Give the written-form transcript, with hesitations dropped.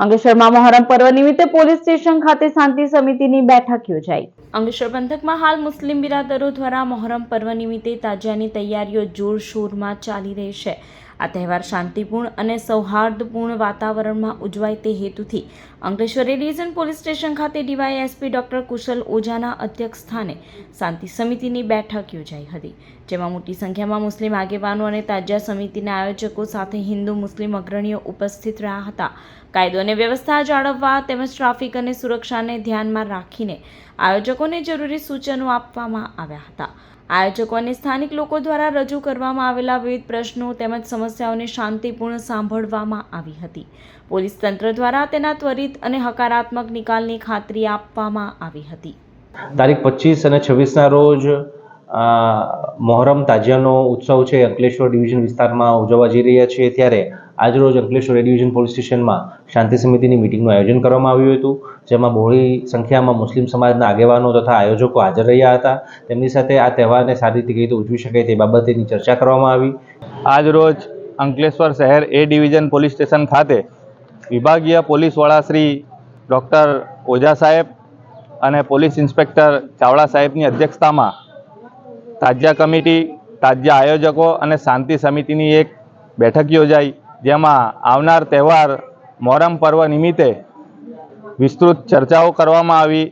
અંકલેશ્વરમાં મહોરમ પર્વ નિમિત્તે પોલીસ સ્ટેશન ખાતે શાંતિ સમિતિની બેઠક યોજાઈ। અંકલેશ્વર પંથકમાં હાલ મુસ્લિમ બિરાદરો દ્વારા મહોરમ પર્વ નિમિત્તે તાજિયાની તૈયારીઓ જોરશોરમાં ચાલી રહી છે। આ તહેવાર શાંતિપૂર્ણ અને સૌહાર્દપૂર્ણ વાતાવરણમાં ઉજવાય તે હેતુથી અંકલેશ્વર ડિવિઝન પોલીસ સ્ટેશન ખાતે ડીવાયએસપી ડોક્ટર કુશલ ઓઝાના અધ્યક્ષ સ્થાને શાંતિ સમિતિની બેઠક યોજાઈ હતી, જેમાં મોટી સંખ્યામાં મુસ્લિમ આગેવાનો અને તાજિયા સમિતિના આયોજકો સાથે હિન્દુ મુસ્લિમ અગ્રણીઓ ઉપસ્થિત રહ્યા હતા। કાયદો અને વ્યવસ્થા જાળવવા તેમજ ટ્રાફિક અને સુરક્ષાને ધ્યાનમાં રાખીને આયોજકોને જરૂરી સૂચનો આપવામાં આવ્યા હતા। આયોજકો અને સ્થાનિક લોકો દ્વારા રજૂ કરવામાં આવેલા વિવિધ પ્રશ્નો તેમજ સમસ્યાઓને શાંતિપૂર્ણ સાંભળવામાં આવી હતી। પોલીસ તંત્ર દ્વારા તેના ત્વરિત અને હકારાત્મક નિકાલની ખાતરી આપવામાં આવી હતી। તારીખ 25 અને 26ના રોજ મહોરમ તાજિયાનો ઉત્સવ છે અંકલેશ્વર ડિવિઝન વિસ્તારમાં ઉજવવા જઈ રહ્યા છીએ, ત્યારે આજરોજ અંકલેશ્વર ડિવિઝન પોલીસ સ્ટેશનમાં શાંતિ સમિતિની મિટિંગનું આયોજન કરવામાં આવ્યું હતું, જેમાં બહોળી સંખ્યામાં મુસ્લિમ સમાજના આગેવાનો તથા આયોજકો હાજર રહ્યા હતા। તેમની સાથે આ તહેવારને સારી રીતે કેવી રીતે ઉજવી શકાય તે બાબતેની ચર્ચા કરવામાં આવી। આજરોજ અંકલેશ્વર શહેર એ ડિવિઝન પોલીસ સ્ટેશન ખાતે વિભાગીય પોલીસ વડા શ્રી ડૉક્ટર ઓઝા સાહેબ અને પોલીસ ઇન્સ્પેક્ટર ચાવડા સાહેબની અધ્યક્ષતામાં તાજિયા કમિટી, તાજિયા આયોજકો અને શાંતિ સમિતિની એક બેઠક યોજાઈ, જેમાં આવનાર તહેવાર મહોરમ પર્વ નિમિત્તે વિસ્તૃત ચર્ચાઓ કરવામાં આવી